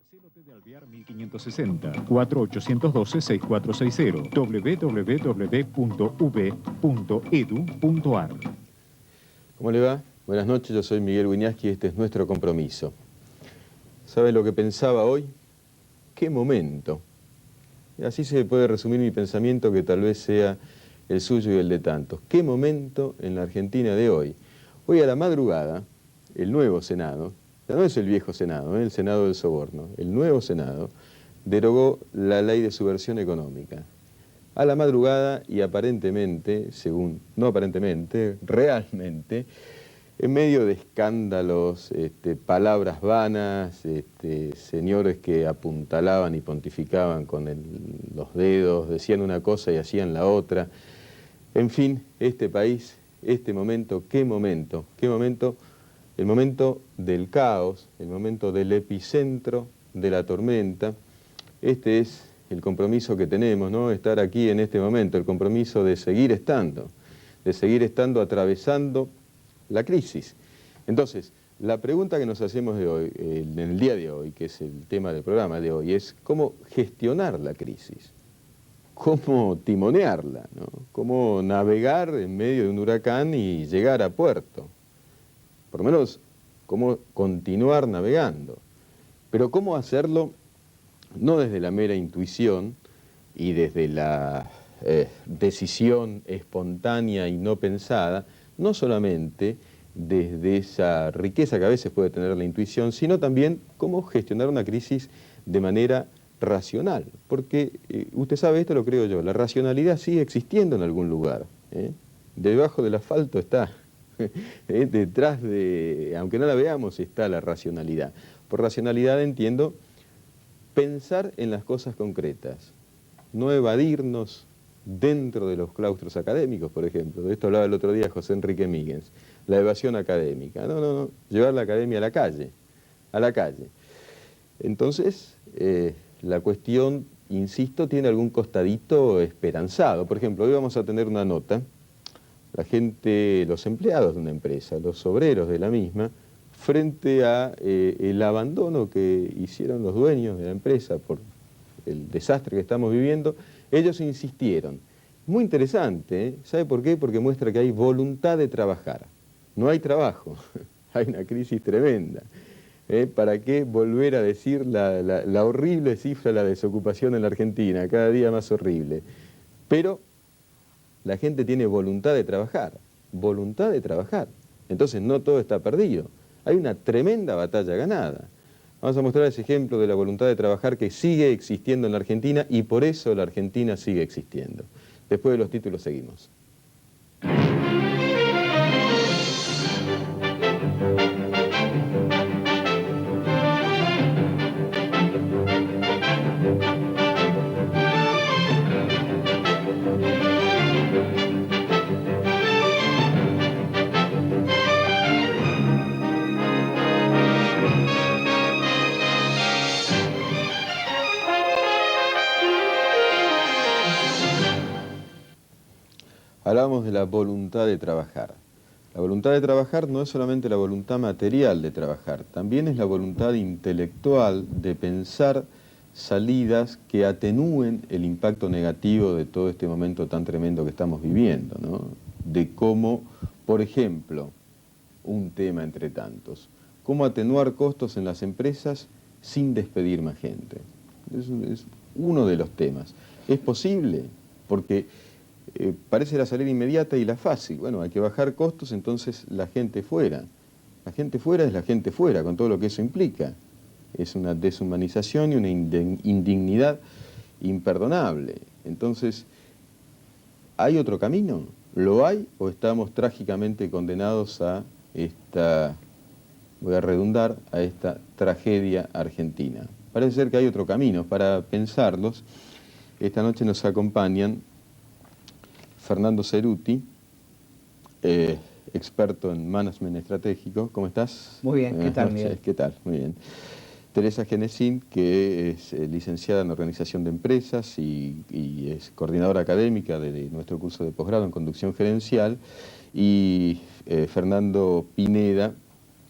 Celote de Alvear 1560, 4812-6460, www.ub.edu.ar. ¿Cómo le va? Buenas noches, yo soy Miguel Wiñaski y este es nuestro compromiso. ¿Sabe lo que pensaba hoy? ¡Qué momento! Y así se puede resumir mi pensamiento, que tal vez sea el suyo y el de tantos. ¡Qué momento en la Argentina de hoy! Hoy a la madrugada, el nuevo Senado, ya no es el viejo Senado, el Senado del Soborno, el nuevo Senado derogó la ley de subversión económica. A la madrugada y aparentemente, no aparentemente, realmente, en medio de escándalos, palabras vanas, señores que apuntalaban y pontificaban con los dedos, decían una cosa y hacían la otra. En fin, este país, este momento, qué momento, el momento del caos, el momento del epicentro de la tormenta. Este es el compromiso que tenemos, ¿no? Estar aquí en este momento, el compromiso de seguir estando atravesando la crisis. Entonces, la pregunta que nos hacemos de hoy, en el día de hoy, que es el tema del programa de hoy, es cómo gestionar la crisis, cómo timonearla, ¿no? Cómo navegar en medio de un huracán y llegar a puerto. Por lo menos, cómo continuar navegando. Pero cómo hacerlo no desde la mera intuición y desde la decisión espontánea y no pensada, no solamente desde esa riqueza que a veces puede tener la intuición, sino también cómo gestionar una crisis de manera racional. Porque usted sabe, esto lo creo yo, la racionalidad sigue existiendo en algún lugar. Debajo del asfalto está. Detrás de, aunque no la veamos, está la racionalidad. Por racionalidad entiendo pensar en las cosas concretas, no evadirnos dentro de los claustros académicos, por ejemplo. De esto hablaba el otro día José Enrique Míguez, la evasión académica. No, llevar la academia a la calle, Entonces, la cuestión, insisto, tiene algún costadito esperanzado. Por ejemplo, hoy vamos a tener una nota, la gente, los empleados de una empresa, los obreros de la misma, frente a el abandono que hicieron los dueños de la empresa por el desastre que estamos viviendo. Ellos insistieron. Muy interesante, ¿eh? ¿Sabe por qué? Porque muestra que hay voluntad de trabajar. No hay trabajo, hay una crisis tremenda. ¿Para qué volver a decir la horrible cifra de la desocupación en la Argentina, cada día más horrible? Pero la gente tiene voluntad de trabajar, voluntad de trabajar. Entonces no todo está perdido. Hay una tremenda batalla ganada. Vamos a mostrar ese ejemplo de la voluntad de trabajar que sigue existiendo en la Argentina y por eso la Argentina sigue existiendo. Después de los títulos seguimos. Hablamos de la voluntad de trabajar. La voluntad de trabajar no es solamente la voluntad material de trabajar, también es la voluntad intelectual de pensar salidas que atenúen el impacto negativo de todo este momento tan tremendo que estamos viviendo, ¿no? De cómo, por ejemplo, un tema entre tantos, cómo atenuar costos en las empresas sin despedir más gente. Es uno de los temas. ¿Es posible? Porque parece la salida inmediata y la fácil. Bueno, hay que bajar costos, entonces la gente fuera. La gente fuera es la gente fuera, con todo lo que eso implica. Es una deshumanización y una indignidad imperdonable. Entonces, ¿hay otro camino? ¿Lo hay o estamos trágicamente condenados a esta, voy a redundar, a esta tragedia argentina? Parece ser que hay otro camino. Para pensarlos, esta noche nos acompañan Fernando Ceruti, experto en management estratégico. ¿Cómo estás? Muy bien, ¿qué tal, Miguel? ¿Qué tal? Muy bien. Teresa Genesín, que es licenciada en Organización de Empresas y es coordinadora académica de nuestro curso de posgrado en Conducción Gerencial. Y Fernando Pineda,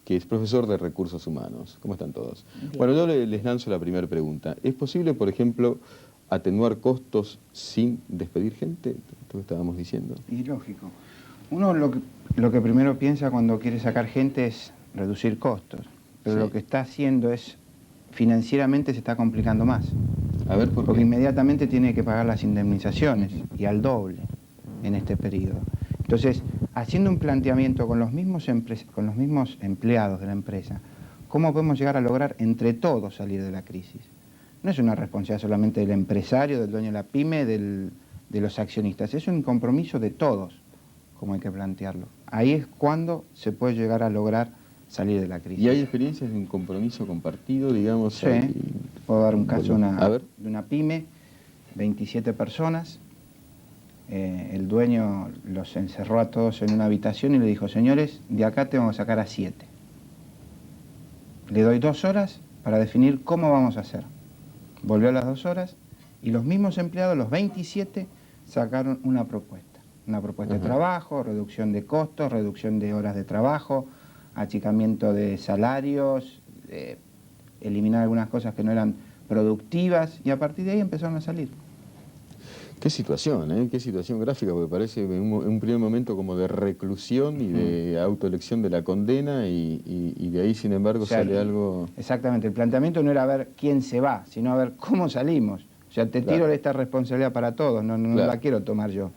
que es profesor de Recursos Humanos. ¿Cómo están todos? Bien. Bueno, yo les lanzo la primera pregunta. ¿Es posible, por ejemplo, atenuar costos sin despedir gente? Esto que estábamos diciendo. Y lógico. Uno lo que primero piensa cuando quiere sacar gente es reducir costos, pero lo que está haciendo es, financieramente se está complicando más. A ver, ¿por qué? Porque inmediatamente tiene que pagar las indemnizaciones, y al doble en este periodo. Entonces, haciendo un planteamiento con los mismos empleados de la empresa, ¿cómo podemos llegar a lograr entre todos salir de la crisis? No es una responsabilidad solamente del empresario, del dueño de la pyme, de los accionistas, es un compromiso de todos, como hay que plantearlo. Ahí es cuando se puede llegar a lograr salir de la crisis. ¿Y hay experiencias de un compromiso compartido, digamos? Sí, puedo dar un caso de una pyme, 27 personas, el dueño los encerró a todos en una habitación y le dijo, señores, de acá te vamos a sacar a 7. Le doy 2 horas para definir cómo vamos a hacer. Volvió a las 2 horas y los mismos empleados, los 27, sacaron una propuesta. Una propuesta de trabajo, reducción de costos, reducción de horas de trabajo, achicamiento de salarios, eliminar algunas cosas que no eran productivas, y a partir de ahí empezaron a salir. Qué situación, ¿eh? Qué situación gráfica, porque parece en un primer momento como de reclusión y de autoelección de la condena, y de ahí, sin embargo, o sea, sale algo... Exactamente, el planteamiento no era ver quién se va, sino a ver cómo salimos. O sea, te tiro esta responsabilidad para todos, no la quiero tomar yo.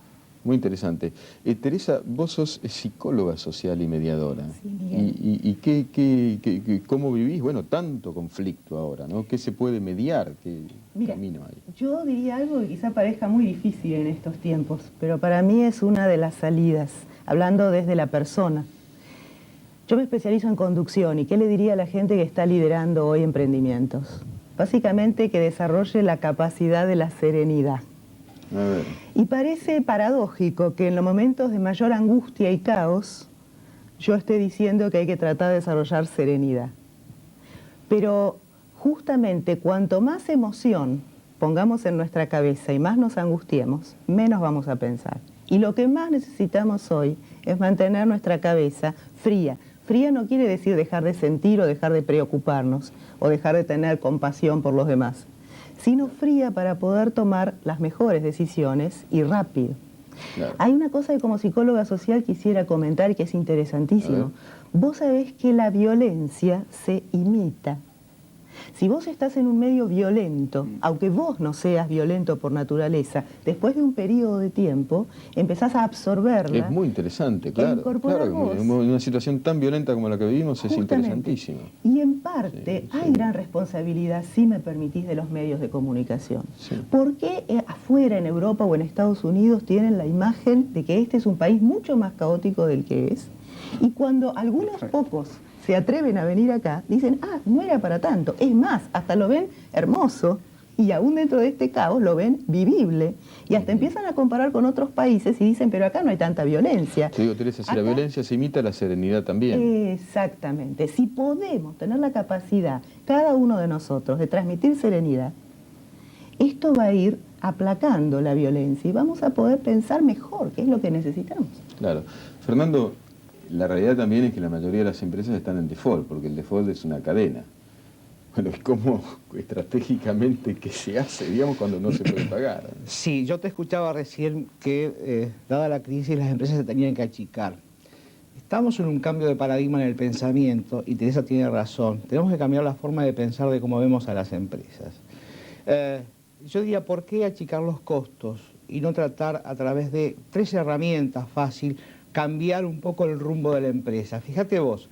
Muy interesante. Teresa, vos sos psicóloga social y mediadora. Sí, bien. ¿Y cómo vivís? Bueno, tanto conflicto ahora, ¿no? ¿Qué se puede mediar? ¿Qué camino hay? Yo diría algo que quizá parezca muy difícil en estos tiempos, pero para mí es una de las salidas, hablando desde la persona. Yo me especializo en conducción, y ¿qué le diría a la gente que está liderando hoy emprendimientos? Básicamente que desarrolle la capacidad de la serenidad. A ver. Y parece paradójico que en los momentos de mayor angustia y caos yo esté diciendo que hay que tratar de desarrollar serenidad. Pero justamente cuanto más emoción pongamos en nuestra cabeza y más nos angustiemos, menos vamos a pensar. Y lo que más necesitamos hoy es mantener nuestra cabeza fría. Fría no quiere decir dejar de sentir o dejar de preocuparnos o dejar de tener compasión por los demás, sino fría para poder tomar las mejores decisiones y rápido. Claro. Hay una cosa que como psicóloga social quisiera comentar y que es interesantísimo. Vos sabés que la violencia se imita. Si vos estás en un medio violento, aunque vos no seas violento por naturaleza, después de un periodo de tiempo empezás a absorberla. Es muy interesante, claro. Claro, en una situación tan violenta como la que vivimos es interesantísimo. Y en parte hay gran responsabilidad, si me permitís, de los medios de comunicación. ¿Por qué afuera, en Europa o en Estados Unidos, tienen la imagen de que este es un país mucho más caótico del que es? Y cuando algunos pocos se atreven a venir acá, dicen, no era para tanto. Es más, hasta lo ven hermoso, y aún dentro de este caos lo ven vivible. Y hasta empiezan a comparar con otros países y dicen, pero acá no hay tanta violencia. Te digo, Teresa, si la violencia se imita, la serenidad también. Exactamente. Si podemos tener la capacidad, cada uno de nosotros, de transmitir serenidad, esto va a ir aplacando la violencia y vamos a poder pensar mejor, que es lo que necesitamos. Claro. Fernando, la realidad también es que la mayoría de las empresas están en default, porque el default es una cadena. Bueno, ¿cómo estratégicamente qué se hace, digamos, cuando no se puede pagar? Sí, yo te escuchaba recién que, dada la crisis, las empresas se tenían que achicar. Estamos en un cambio de paradigma en el pensamiento, y Teresa tiene razón. Tenemos que cambiar la forma de pensar de cómo vemos a las empresas. Yo diría, ¿por qué achicar los costos y no tratar a través de 3 herramientas fáciles cambiar un poco el rumbo de la empresa? Fíjate vos,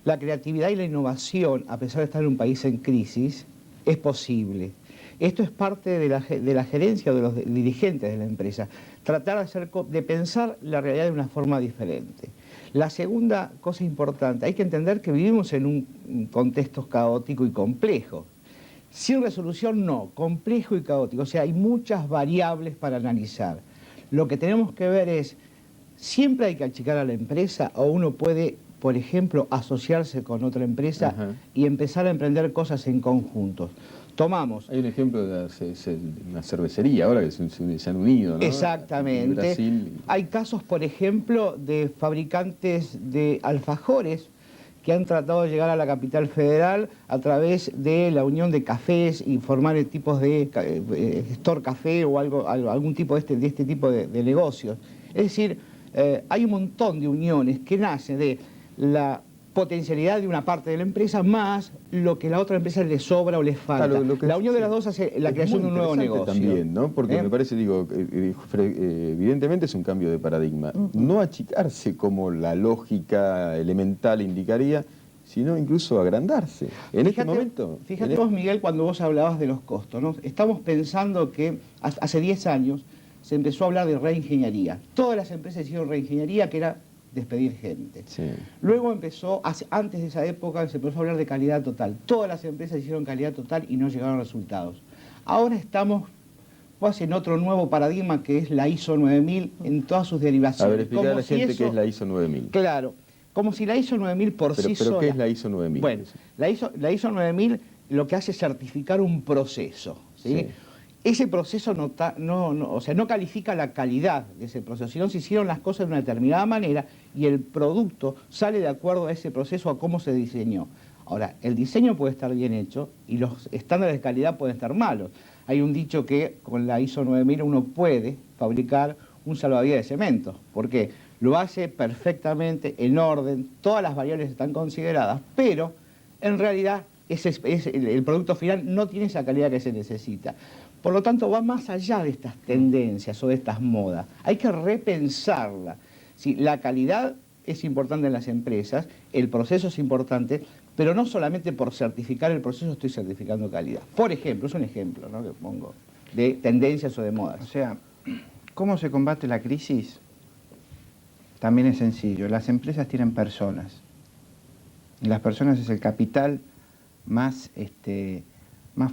la creatividad y la innovación, a pesar de estar en un país en crisis, es posible. Esto es parte de la gerencia o de los dirigentes de la empresa. Tratar de pensar la realidad de una forma diferente. La segunda cosa importante, hay que entender que vivimos en un contexto caótico y complejo. Sin resolución no, complejo y caótico. O sea, hay muchas variables para analizar. Lo que tenemos que ver es, ¿siempre hay que achicar a la empresa o uno puede, por ejemplo, asociarse con otra empresa y empezar a emprender cosas en conjunto? Tomamos. Hay un ejemplo de una cervecería ahora que se han unido, ¿no? Exactamente. Brasil. Hay casos, por ejemplo, de fabricantes de alfajores que han tratado de llegar a la capital federal a través de la unión de cafés y formar tipos de store café o algún tipo de este tipo de negocios. Es decir, hay un montón de uniones que nacen de la potencialidad de una parte de la empresa más lo que a la otra empresa le sobra o le falta. Claro, la unión de las dos hace la creación de un nuevo negocio. También, ¿no? Porque me parece, evidentemente es un cambio de paradigma. No achicarse como la lógica elemental indicaría, sino incluso agrandarse. Fíjate vos, Miguel, cuando vos hablabas de los costos, ¿no? Estamos pensando que hace 10 años se empezó a hablar de reingeniería. Todas las empresas hicieron reingeniería, que era despedir gente. Sí. Luego antes de esa época, se empezó a hablar de calidad total. Todas las empresas hicieron calidad total y no llegaron a resultados. Ahora estamos en otro nuevo paradigma que es la ISO 9000 en todas sus derivaciones. A ver, explicar a la gente qué es la ISO 9000. Claro, como si la ISO 9000 por sí sola... ¿Pero qué es la ISO 9000? Bueno, la ISO 9000 lo que hace es certificar un proceso, ¿sí? Sí. Ese proceso no califica la calidad de ese proceso, sino se hicieron las cosas de una determinada manera y el producto sale de acuerdo a ese proceso, a cómo se diseñó. Ahora, el diseño puede estar bien hecho y los estándares de calidad pueden estar malos. Hay un dicho que con la ISO 9000 uno puede fabricar un salvavidas de cemento. ¿Por qué? Lo hace perfectamente, en orden, todas las variables están consideradas, pero en realidad el producto final no tiene esa calidad que se necesita. Por lo tanto, va más allá de estas tendencias o de estas modas. Hay que repensarla. Sí, la calidad es importante en las empresas, el proceso es importante, pero no solamente por certificar el proceso estoy certificando calidad. Por ejemplo, es un ejemplo, ¿no?, que pongo de tendencias o de modas. O sea, ¿cómo se combate la crisis? También es sencillo. Las empresas tienen personas. Y las personas es el capital más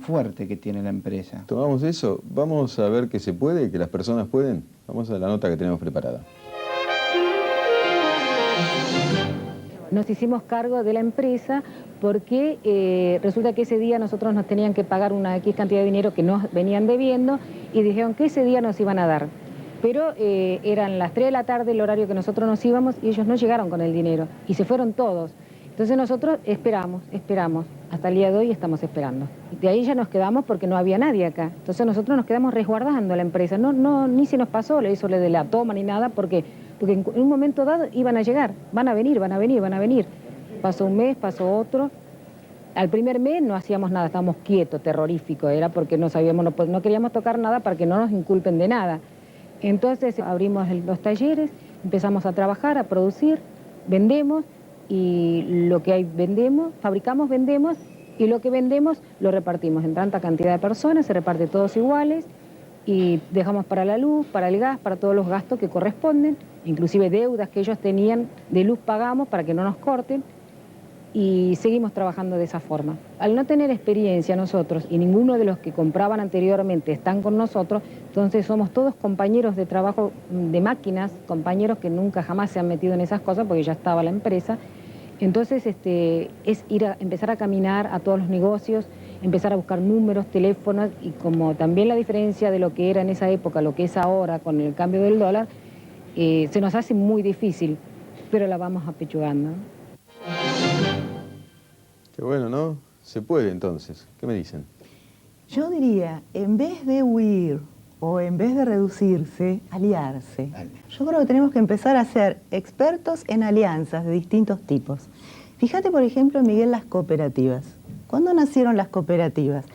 fuerte que tiene la empresa. Tomamos eso, vamos a ver que se puede, que las personas pueden. Vamos a la nota que tenemos preparada. Nos hicimos cargo de la empresa porque resulta que ese día nosotros nos tenían que pagar una X cantidad de dinero que nos venían debiendo y dijeron que ese día nos iban a dar. Pero eran las 3 de la tarde el horario que nosotros nos íbamos y ellos no llegaron con el dinero y se fueron todos. Entonces nosotros esperamos, hasta el día de hoy estamos esperando. Y de ahí ya nos quedamos porque no había nadie acá. Entonces nosotros nos quedamos resguardando la empresa. Ni se nos pasó eso de la toma ni nada, porque en un momento dado iban a llegar, van a venir. Pasó un mes, pasó otro. Al primer mes no hacíamos nada, estábamos quietos, terrorífico, era porque no sabíamos, no queríamos tocar nada para que no nos inculpen de nada. Entonces abrimos los talleres, empezamos a trabajar, a producir, vendemos. Y lo que hay vendemos, fabricamos, vendemos, y lo que vendemos lo repartimos en tanta cantidad de personas, se reparte todos iguales, y dejamos para la luz, para el gas, para todos los gastos que corresponden, inclusive deudas que ellos tenían de luz pagamos para que no nos corten, y seguimos trabajando de esa forma. Al no tener experiencia nosotros, y ninguno de los que compraban anteriormente están con nosotros, entonces somos todos compañeros de trabajo de máquinas, compañeros que nunca jamás se han metido en esas cosas porque ya estaba la empresa. Entonces es empezar a caminar a todos los negocios, empezar a buscar números, teléfonos, y como también la diferencia de lo que era en esa época, lo que es ahora con el cambio del dólar, se nos hace muy difícil, pero la vamos apechugando. Qué bueno, ¿no? Se puede entonces. ¿Qué me dicen? Yo diría, en vez de huir o en vez de reducirse, aliarse. Yo creo que tenemos que empezar a ser expertos en alianzas de distintos tipos. Fíjate, por ejemplo, Miguel, las cooperativas. ¿Cuándo nacieron las cooperativas?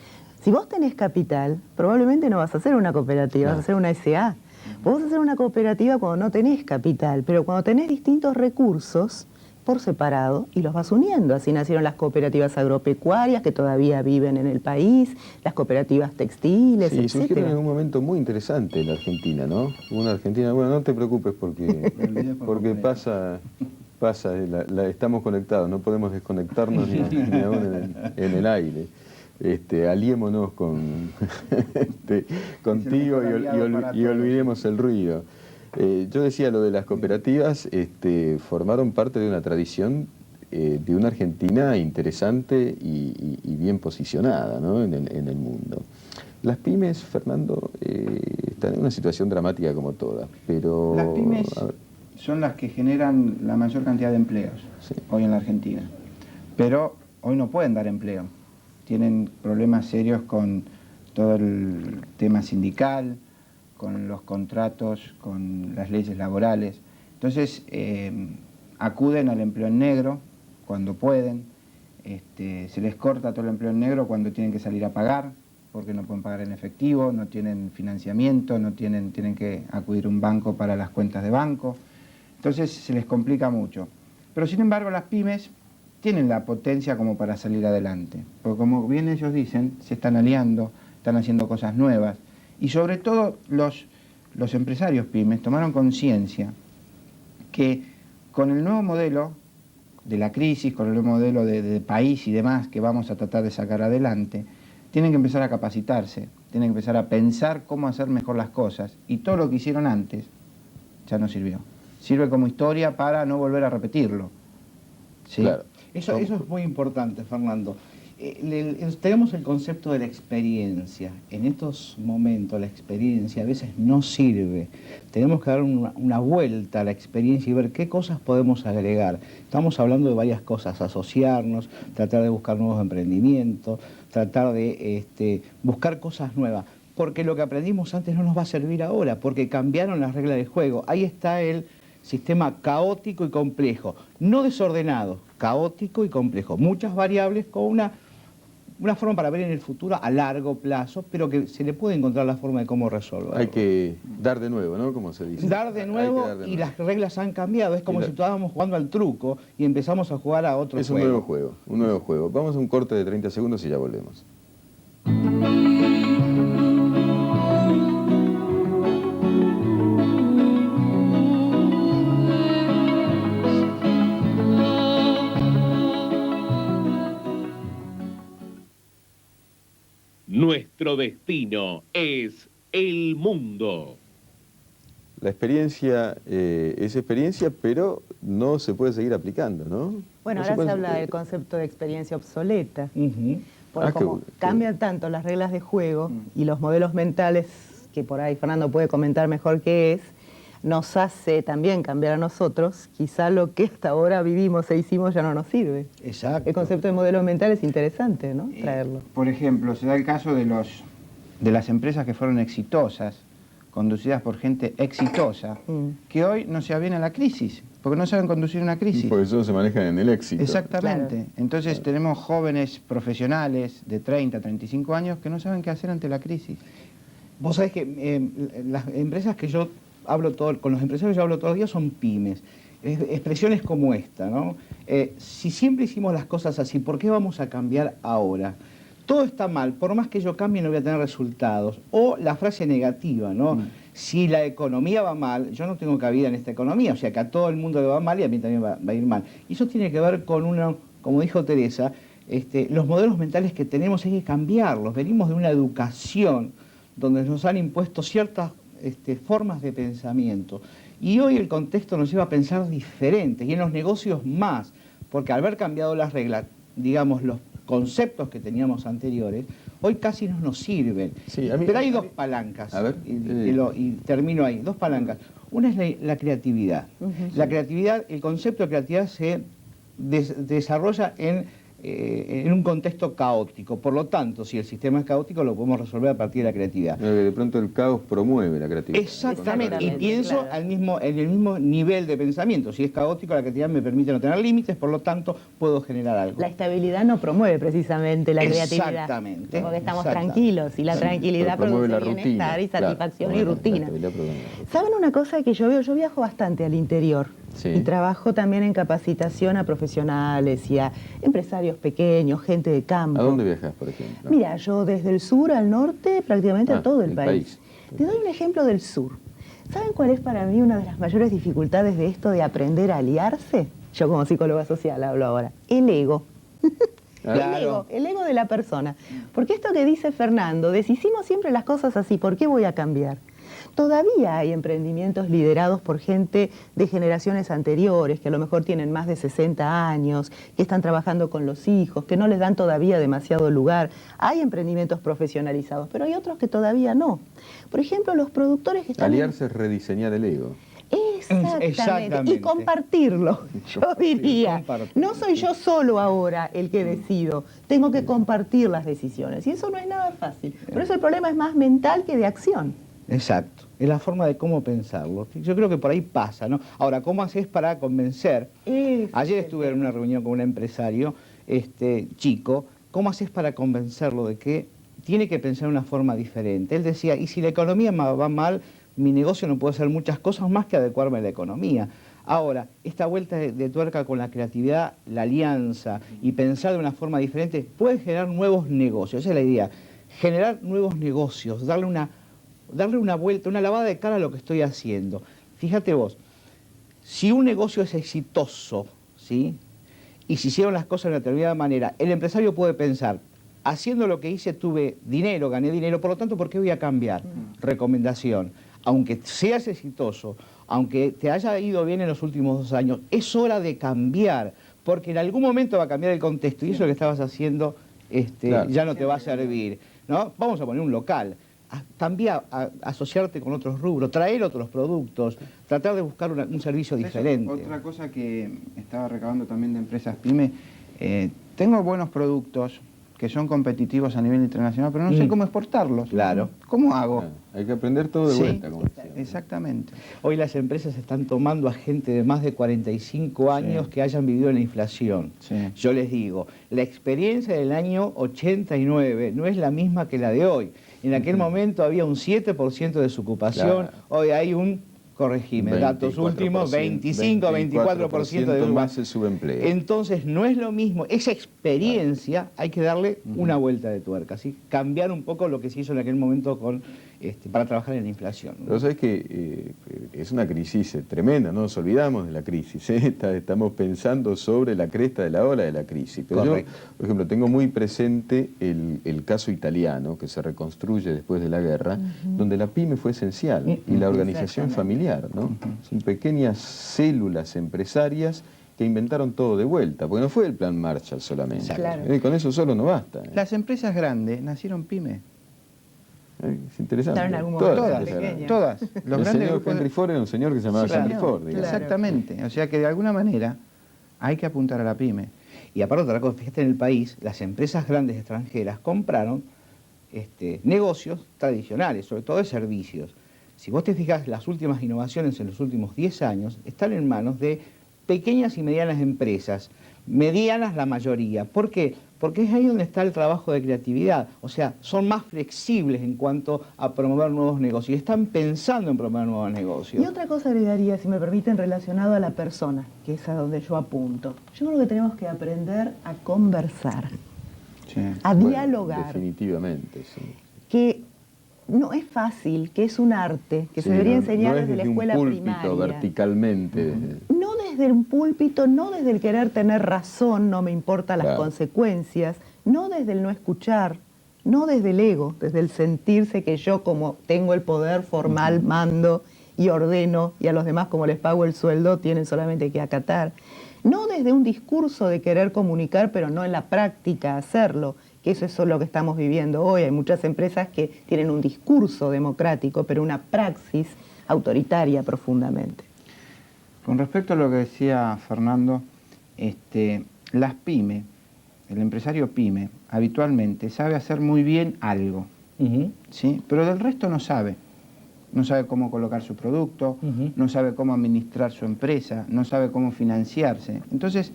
Si vos tenés capital, probablemente no vas a hacer una cooperativa, vas a hacer una S.A. Vos vas a hacer una cooperativa cuando no tenés capital, pero cuando tenés distintos recursos por separado y los vas uniendo. Así nacieron las cooperativas agropecuarias que todavía viven en el país, las cooperativas textiles, sí, etcétera. Surgieron en un momento muy interesante en la Argentina, ¿no? Una Argentina, bueno, no te preocupes porque pasa, estamos conectados, no podemos desconectarnos ni aún en el aire. Aliémonos contigo y olvidemos el ruido. Yo decía lo de las cooperativas, formaron parte de una tradición de una Argentina interesante y bien posicionada, ¿no?, en el mundo. Las pymes, Fernando, están en una situación dramática como todas, pero... Las pymes son las que generan la mayor cantidad de empleos hoy en la Argentina. pero hoy no pueden dar empleo. Tienen problemas serios con todo el tema sindical, con los contratos, con las leyes laborales. Entonces, acuden al empleo en negro cuando pueden, se les corta todo el empleo en negro cuando tienen que salir a pagar, porque no pueden pagar en efectivo, no tienen financiamiento, tienen que acudir a un banco para las cuentas de banco. Entonces se les complica mucho. Pero sin embargo las pymes tienen la potencia como para salir adelante, porque como bien ellos dicen, se están aliando, están haciendo cosas nuevas, y sobre todo los empresarios pymes tomaron conciencia que con el nuevo modelo de la crisis, con el nuevo modelo de país y demás que vamos a tratar de sacar adelante, tienen que empezar a capacitarse, tienen que empezar a pensar cómo hacer mejor las cosas, y todo lo que hicieron antes ya no sirvió. Sirve como historia para no volver a repetirlo. ¿Sí? Claro. Eso es muy importante, Fernando. Tenemos el concepto de la experiencia. En estos momentos la experiencia a veces no sirve. Tenemos que dar una vuelta a la experiencia y ver qué cosas podemos agregar. Estamos hablando de varias cosas, asociarnos, tratar de buscar nuevos emprendimientos, tratar de buscar cosas nuevas. Porque lo que aprendimos antes no nos va a servir ahora, porque cambiaron las reglas del juego. Ahí está el sistema caótico y complejo, no desordenado, caótico y complejo. Muchas variables con una forma para ver en el futuro a largo plazo, pero que se le puede encontrar la forma de cómo resolverlo. Hay que dar de nuevo, ¿no? Como se dice. Dar de nuevo, y las reglas han cambiado. Es como si estábamos jugando al truco y empezamos a jugar a otro juego. Es un nuevo juego, un nuevo juego. Vamos a un corte de 30 segundos y ya volvemos. Nuestro destino es el mundo. La experiencia es experiencia, pero no se puede seguir aplicando, ¿no? Bueno, No ahora se puede- habla del concepto de experiencia obsoleta. Ujú. Porque como cambian tanto las reglas de juego y los modelos mentales, que por ahí Fernando puede comentar mejor qué es, nos hace también cambiar a nosotros, quizá lo que hasta ahora vivimos e hicimos ya no nos sirve. Exacto. El concepto de modelo mental es interesante, ¿no? Traerlo. Por ejemplo, se da el caso de las empresas que fueron exitosas, conducidas por gente exitosa, que hoy no se aviene a la crisis, porque no saben conducir una crisis. Porque eso se maneja en el éxito. Exactamente. Claro. Entonces tenemos jóvenes profesionales de 30, 35 años que no saben qué hacer ante la crisis. Vos sabés que las empresas que yo hablo con los empresarios yo hablo todos los días son pymes. Expresiones como esta, ¿no? Si siempre hicimos las cosas así, ¿por qué vamos a cambiar ahora? Todo está mal, por más que yo cambie no voy a tener resultados. O la frase negativa, ¿no? Si la economía va mal, yo no tengo cabida en esta economía, o sea que a todo el mundo le va mal y a mí también va a ir mal. Y eso tiene que ver con como dijo Teresa, los modelos mentales que tenemos hay que cambiarlos. Venimos de una educación donde nos han impuesto ciertas formas de pensamiento. Y hoy el contexto nos lleva a pensar diferente, y en los negocios más, porque al haber cambiado las reglas, digamos, los conceptos que teníamos anteriores, hoy casi no nos sirven. Sí, pero hay dos palancas, A ver, y termino ahí, dos palancas. Una es la creatividad. La creatividad, el concepto de creatividad se desarrolla en un contexto caótico. Por lo tanto, si el sistema es caótico, lo podemos resolver a partir de la creatividad. De pronto el caos promueve la creatividad. Exactamente, y Exactamente, pienso claro. en el mismo nivel de pensamiento. Si es caótico, la creatividad me permite no tener límites, por lo tanto, puedo generar algo. La estabilidad no promueve precisamente la creatividad. Exactamente. Porque estamos Exactamente. tranquilos y la tranquilidad Pero promueve produce la bienestar y rutina, satisfacción claro. y rutina. La estabilidad promueve la rutina. ¿Saben una cosa que yo veo? Yo viajo bastante al interior Sí. y trabajo también en capacitación a profesionales y a empresarios pequeños, gente de campo. ¿A dónde viajas, por ejemplo? Mira, yo desde el sur al norte, prácticamente a todo el país. país. Te doy un ejemplo del sur. ¿Saben cuál es para mí una de las mayores dificultades de esto de aprender a aliarse? Yo como psicóloga social hablo ahora. El ego. Claro. El ego de la persona. Porque esto que dice Fernando, de si hicimos siempre las cosas así, ¿por qué voy a cambiar? Todavía hay emprendimientos liderados por gente de generaciones anteriores, que a lo mejor tienen más de 60 años, que están trabajando con los hijos, que no les dan todavía demasiado lugar. Hay emprendimientos profesionalizados, pero hay otros que todavía no. Por ejemplo, los productores que están... Aliarse es rediseñar el ego. Exactamente. Y compartirlo, yo diría. No soy yo solo ahora el que decido, tengo que compartir las decisiones. Y eso no es nada fácil. Por eso el problema es más mental que de acción. Exacto, es la forma de cómo pensarlo. Yo creo que por ahí pasa, ¿no? Ahora, ¿cómo haces para convencer? Ayer estuve en una reunión con un empresario chico. ¿Cómo haces para convencerlo de que tiene que pensar de una forma diferente? Él decía, y si la economía va mal, mi negocio no puede hacer muchas cosas más que adecuarme a la economía. Ahora, esta vuelta de tuerca con la creatividad, la alianza y pensar de una forma diferente puede generar nuevos negocios. Esa es la idea. Generar nuevos negocios, darle una vuelta, una lavada de cara a lo que estoy haciendo. Fíjate vos, si un negocio es exitoso, ¿sí? Y si hicieron las cosas de una determinada manera, el empresario puede pensar, haciendo lo que hice tuve dinero, gané dinero, por lo tanto, ¿por qué voy a cambiar? Recomendación. Aunque seas exitoso, aunque te haya ido bien en los últimos 2 años, es hora de cambiar, porque en algún momento va a cambiar el contexto y eso que estabas haciendo claro, ya no te va a servir, ¿no? Vamos a poner un local. También asociarte con otros rubros, traer otros productos, tratar de buscar un servicio diferente. Otra cosa que estaba recabando también de empresas PYME, tengo buenos productos que son competitivos a nivel internacional, pero no sé cómo exportarlos. Claro. ¿Cómo hago? Claro, hay que aprender todo de vuelta. Como exactamente. Hoy las empresas están tomando a gente de más de 45 años que hayan vivido la inflación. Sí. Yo les digo, la experiencia del año 89 no es la misma que la de hoy. En aquel momento había un 7% de desocupación, hoy hay un, corregime, datos últimos, 25, 24% de más el subempleo. Entonces no es lo mismo, esa experiencia hay que darle una vuelta de tuerca, ¿sí? Cambiar un poco lo que se hizo en aquel momento para trabajar en la inflación, ¿no? Pero sabes que es una crisis tremenda, no nos olvidamos de la crisis, estamos pensando sobre la cresta de la ola de la crisis. Pero yo, por ejemplo, tengo muy presente el caso italiano, que se reconstruye después de la guerra, donde la PYME fue esencial, y la organización familiar, ¿no? Son pequeñas células empresarias que inventaron todo de vuelta, porque no fue el plan Marshall solamente. Claro. Con eso solo no basta. Las empresas grandes nacieron PYME. Es interesante. En algún momento Todas. Los el señor Henry Ford era un señor que se llamaba Henry Ford. Digamos. Exactamente. O sea que de alguna manera hay que apuntar a la PYME. Y aparte otra cosa, fíjate, en el país, las empresas grandes extranjeras compraron negocios tradicionales, sobre todo de servicios. Si vos te fijas, las últimas innovaciones en los últimos 10 años están en manos de pequeñas y medianas empresas, medianas la mayoría. ¿Por qué? Porque es ahí donde está el trabajo de creatividad. O sea, son más flexibles en cuanto a promover nuevos negocios. Están pensando en promover nuevos negocios. Y otra cosa agregaría, si me permiten, relacionado a la persona, que es a donde yo apunto. Yo creo que tenemos que aprender a conversar, a dialogar. Definitivamente, sí. Que no es fácil, que es un arte, que se debería enseñar desde la escuela primaria. Verticalmente. No desde un púlpito, no desde el querer tener razón, no me importan las consecuencias, no desde el no escuchar, no desde el ego, desde el sentirse que yo, como tengo el poder formal, mando y ordeno, y a los demás, como les pago el sueldo, tienen solamente que acatar. No desde un discurso de querer comunicar, pero no en la práctica hacerlo, que eso es lo que estamos viviendo hoy. Hay muchas empresas que tienen un discurso democrático, pero una praxis autoritaria profundamente. Con respecto a lo que decía Fernando, las PYME, el empresario PYME, habitualmente sabe hacer muy bien algo, ¿sí? Pero del resto no sabe. No sabe cómo colocar su producto, no sabe cómo administrar su empresa, no sabe cómo financiarse. Entonces,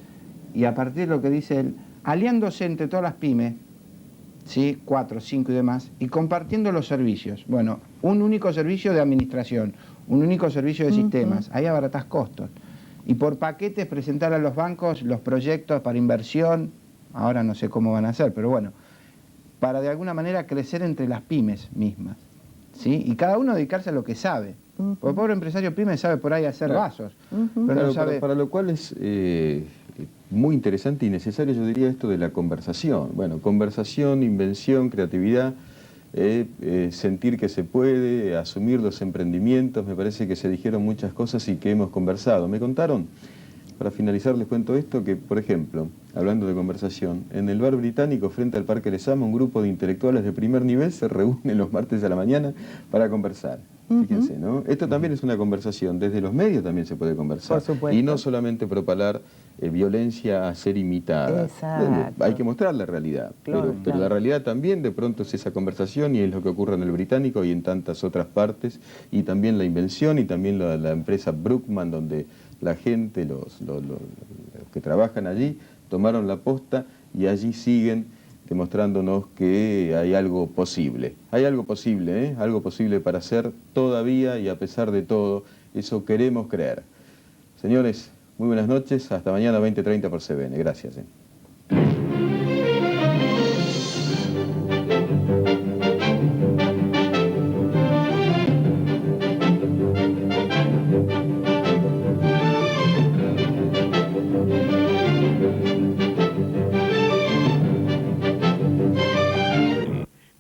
y a partir de lo que dice él, aliándose entre todas las PYME, ¿sí? 4, 5 y demás, y compartiendo los servicios. Bueno, un único servicio de administración, un único servicio de sistemas, ahí abaratas costos. Y por paquetes presentar a los bancos los proyectos para inversión, ahora no sé cómo van a hacer, pero bueno, para de alguna manera crecer entre las pymes mismas, ¿sí? Y cada uno dedicarse a lo que sabe. Porque el pobre empresario pyme sabe por ahí hacer vasos, pero no sabe... para lo cual es muy interesante y necesario, yo diría, esto de la conversación. Bueno, conversación, invención, creatividad, sentir que se puede, asumir los emprendimientos. Me parece que se dijeron muchas cosas y que hemos conversado. Me contaron, para finalizar les cuento esto, que por ejemplo, hablando de conversación, en el bar británico frente al Parque Lezama un grupo de intelectuales de primer nivel se reúnen los martes a la mañana para conversar. Fíjense, ¿no? Esto también es una conversación, desde los medios también se puede conversar. Por supuesto. Y no solamente propalar violencia a ser imitada. Exacto. Hay que mostrar la realidad, Claro, pero claro. la realidad también de pronto es esa conversación y es lo que ocurre en el Británico y en tantas otras partes, y también la invención y también la empresa Brookman, donde la gente, los que trabajan allí, tomaron la posta y allí siguen demostrándonos que hay algo posible. Hay algo posible, ¿eh? Algo posible para hacer todavía y a pesar de todo. Eso queremos creer. Señores, muy buenas noches. Hasta mañana 20:30 por CBN. Gracias.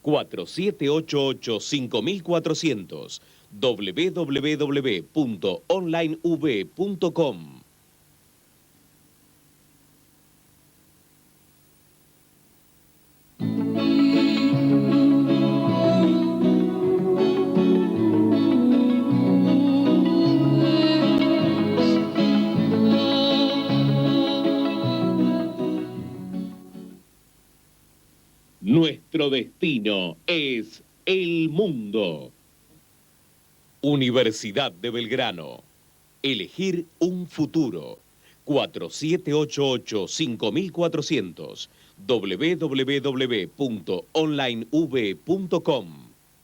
...4788-5400... www.onlineuv.com. Nuestro destino es el mundo. Universidad de Belgrano. Elegir un futuro. 4788-5400. www.onlineuv.com.